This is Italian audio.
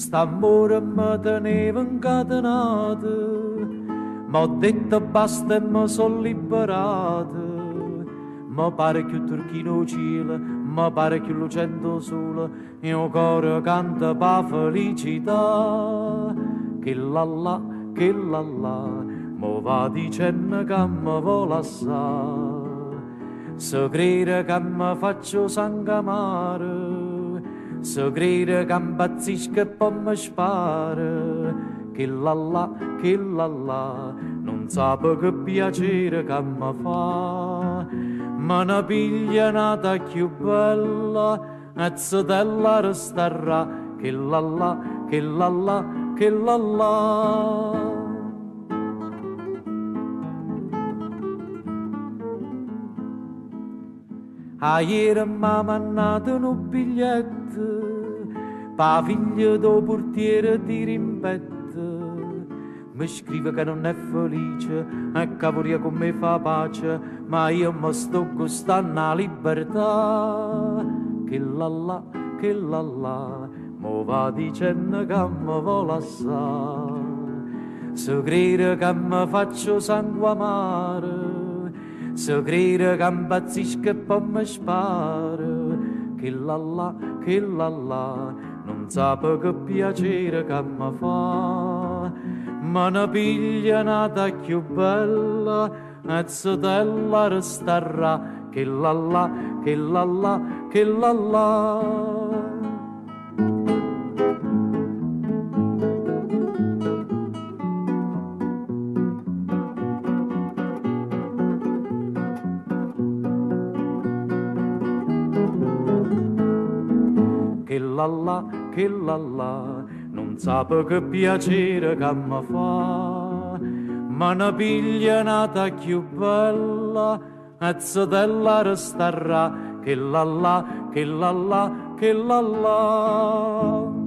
St'amore mi teneva incatenato, m'ho detto basta e mi sono liberato. Mi pare che turchino cielo, mi pare che lucendo sole, il mio cuore canta pa felicità. Che la la, mo va dicendo che mi vuole assai. Se crede che mi faccio sangue amaro, se crede che impazzisco e poi mi spara. Che la la, non sape che piacere che mi fa. Ma ne piglia nata più bella, e zitella resterà. Che la la, che la la. A ieri m'ha mandato un biglietto pa figlia do portiere di rimpetto. Mi scrive che non è felice e che vorrei con me fa pace, ma io mi sto gustando la libertà. Che la la, mo va dicendo che mi vuole assai. Se crede che mi faccio sangue amaro, se crede che impazzisco e poi mi spara. Che la la, non sape che piacere che mi fa. Ma ne piglia nata più bella, e zitella resterà. Che la la, che la la. Che la la, non sape che piacere che mi fa. Ma ne piglia nata più bella, e zitella resterà. Che la la, che la la.